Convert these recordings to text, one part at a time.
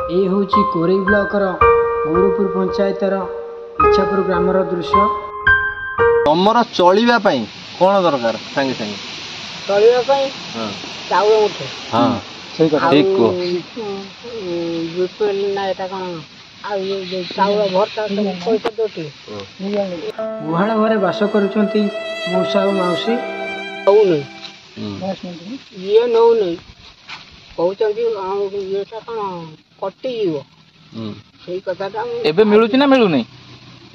यही हूँ Korei blocker गौरपुर पंचायतर Ichhapur grammar दृश्य। तुमर चलवाई कौन दरकार सांगे सांगे चलवाई चाउल मुठे हाँ ठीक गुहाल घरे बास करुँच मौसा और मौसी ये नौ नहीं कहते कटिज से कथा एबे मिलुची ना मिलू नहीं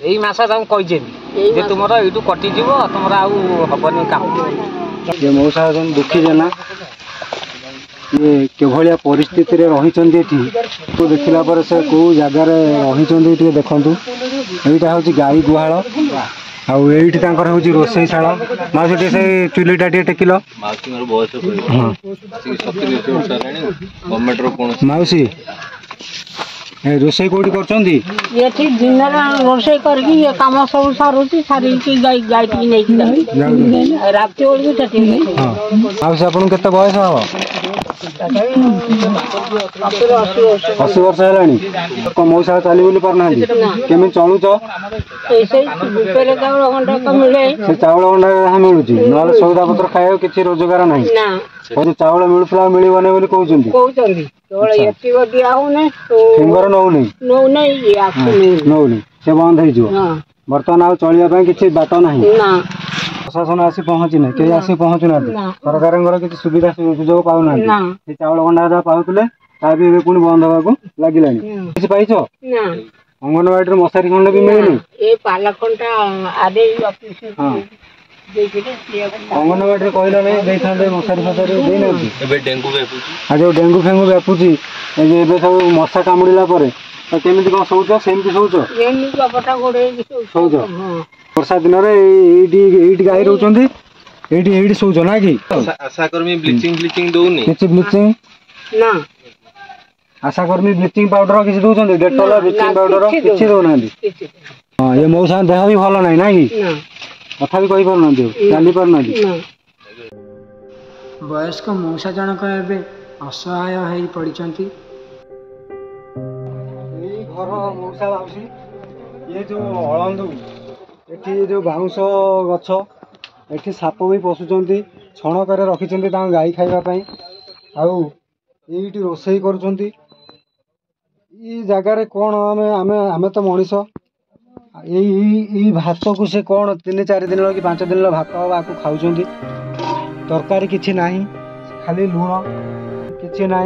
एई मासा कही तुम यू कटिज तुम आबनी काम ये मौसा दुखी जना ये केभलिया परिस्थिति रे रही तो देखला पर से को जगार रही देखु यहाँ हूँ गाई गुहाल आठ रोषेईशाल माउसी से चुलीटा टेकिल माउसी रोषे कौटी कर दिन रोषे करके कम सब सारूँ सारिकी रात माउसी आपन केते बयस हम 80 वर्ष है मौसा चली बुली पारना केमी चलुच से चाउल गंडा जहाँ मिलूँ ना सौदा पत्र खाया किसी रोजगार ना चाउल मिलूला मिलने बोली कहते फिंगर नौनी नौनी से बंद हो बर्तमान आ चलने किसी बाट ना प्रशासन आसी पहुँची ना कहीं आसी पहुँचु ना सरकार किसी सुविधा सुजोग पाऊना चाउल गंडा जहाँ पाते ताकि पुणी बंद होगा लगे किसी पाइच अंगनवाड़ी मशारी खंड भी मिलनी अंगनवाड़ी कहला नहीं देते मशारी फसारी आज जो डेंगू फेंगू व्यापुची सब मशा कामुड़ा तो केमी कौन शौच सेमती शौच शौच वर्षा दिन में गाई रोचे शौच ना कि आशाकर्मी ब्लीचिंग दौनी किसी ब्लीचिंग आशाकर्मी ब्लीचिंग पाउडर किसी दौरान डेटल ब्लीचिंग पाउडर किसी दौना हाँ ये मौसा देह भी भल ना ना कि कथा भी कही पारना चली पारना वयस्क मौसा जनक एवं असहाय हो पड़ी घर मौसा बाउसी ये जो हलंदू ये जो बाउंश गछ ये साप भी पशुंट छणक रखिंट गाई खावाई आईटी रोषे कर जगार कौन आम तो मनीष यही भात को से कौन 3-4 दिन कि 5 दिन भात आपको खाऊं तरकारी किसी ना खाली लुण किसी ना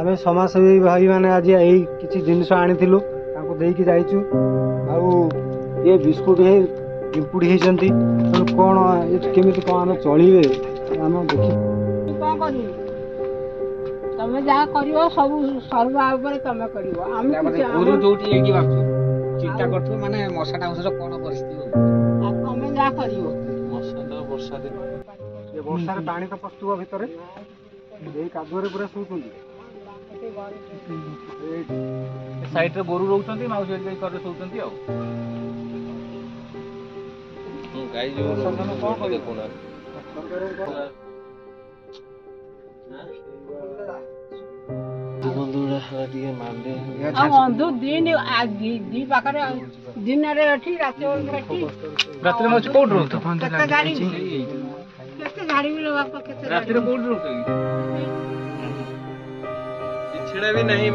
आम समाजसेवी भाई मैंने आज यही किसी जिनस आनी देकी जाइचु ये बिस्कुट पिंपुड़ी होती कौन केमी कौन आम चलिए आम देखी तमें जहाँ कर सब सर्व तमें कर चिंता कर माने मशाटा मशा कौन परिस्थिति तमें जहाँ कर वर्षा पानी तो पशुव भितर कादुआ पूरा शोचुं साइड रे गोरु रोचंती माउसी कर सोचंती आ गाई जो कौन देखुना बंधु दिन दी पाखे दिन रात कौट रोच रात छिड़ा भी नहीं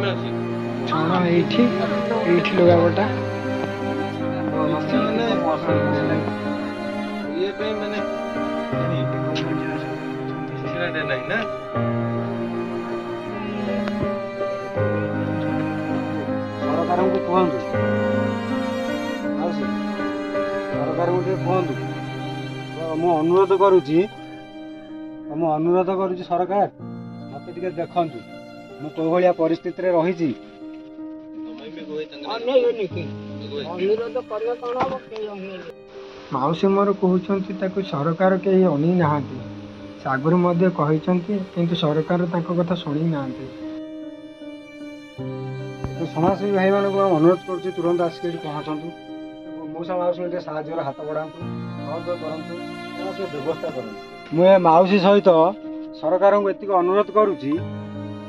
छाण ये लुगापटा ये पे मैंने छिड़ा नहीं ना सरकार को कहतु सरकार को कहतु मु अनुरोध करुच्ची सरकार मत टे देखु मु तो भाया परिस्थिति रे रही मौसी मोर कहते सरकार कहीं अनी ना आगुरी कहते सरकार कथा शुणी ना समाजसेवी भाई मान अनुरोध कर तुरंत आसिक पहुँचतु मौसा मौसी साहय हाथ बढ़ातु सहयोग करूँ व्यवस्था करूँ मुझे माउसी सहित सरकार को एतिक अनुरोध करुच्ची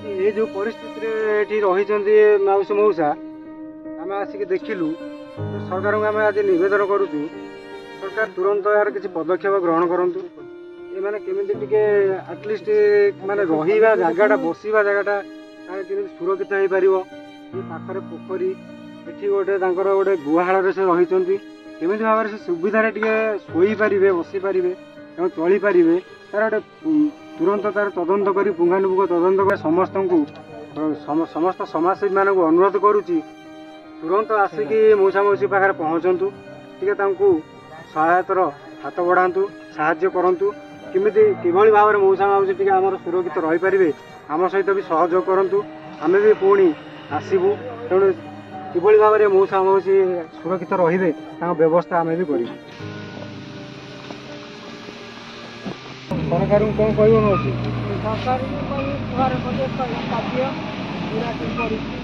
ଏ ଯୋଉ ପରିସ୍ଥିତିରେ ଏଠି ରହିଛନ୍ତି ମାଉସୀ ମଉସା ଆମେ ଆସିକି ଦେଖିଲୁ। ସରକାରଙ୍କୁ ଆମେ ଆଜି ନିବେଦନ କରୁଛୁ ସରକାର ତୁରନ୍ତ ଏହାର କିଛି ପଦକ୍ଷେପ ଗ୍ରହଣ କରନ୍ତୁ। ଏମାନେ କେମିତି ଟିକେ ଆଟଲିଷ୍ଟ ମାନେ ରହିବା ଜାଗାଟା ବସିବା ଜାଗାଟା କେମିତି ସୁରକ୍ଷିତ ହେଇପାରିବ। ଏ ପାଖରେ ପୋଖରୀ ଏଠି ଗୋଟେ ତାଙ୍କର ଗୋଟେ ଗୁହାଳରେ ସେ ରହିଛନ୍ତି କେମିତି ଭାବରେ ସେ ସୁବିଧାରେ ଟିକେ ଶୋଇପାରିବେ ବସିପାରିବେ ଏବଂ ଚଳିପାରିବେ ତାର ଗୋଟେ ତୁରନ୍ତ ତାର ତଦନ୍ତ କରି ପୁଙ୍ଗାନୁପୁଙ୍ଗ ତଦନ୍ତ କରି ସମସ୍ତଙ୍କୁ ସମସ୍ତ ସମାଜସେବୀମାନଙ୍କୁ ଅନୁରୋଧ କରୁଛି ତୁରନ୍ତ ଆସିକି ମଉସା ମାଉସୀ ପାଖରେ ପହଞ୍ଚନ୍ତୁ ଟିକେ ତାଙ୍କୁ ସହାୟତାର ହାତ ବଢ଼ାନ୍ତୁ ସାହାଯ୍ୟ କରନ୍ତୁ କେମିତି କିଭଳି ଭାବରେ ମଉସା ମାଉସୀ ଟିକେ ଆମର ସୁରକ୍ଷିତ ରହିପାରିବେ ଆମ ସହିତ ବି ସହଯୋଗ କରନ୍ତୁ ଆମେ ବି ପୁଣି ଆସିବୁ ତେଣୁ କିଭଳି ଭାବରେ ମଉସା ମାଉସୀ ସୁରକ୍ଷିତ ରହିବେ ତାଙ୍କ ବ୍ୟବସ୍ଥା ଆମେ ବି କରିବୁ। ସରକାରଙ୍କୁ କ'ଣ କହିବ ମାଉସୀ? ସରକାରଙ୍କୁ କହି ଘରେ ଖଣ୍ଡେ ଖାଦ୍ୟ ନିରାଶ କରିଛି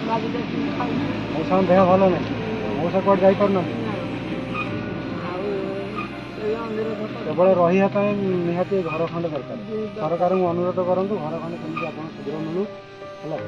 ଭାବିଲେ ଖାଉଛି ମଉସାଙ୍କ ଦେହ ଭଲ ନାହିଁ ମଉସା କୁଆଡ଼େ ଯାଇପାରୁନାହାନ୍ତି ଆଉ ଏଇ ଅନୁରୋଧ କେବଳ ରହିବା ପାଇଁ ନିହାତି ଘର ଖଣ୍ଡେ ଦରକାର ସରକାରଙ୍କୁ ଅନୁରୋଧ କରନ୍ତୁ ଘର ଖଣ୍ଡେ କେମିତି ଆପଣ ସୁବିଧା ମିଳୁ ହେଲା।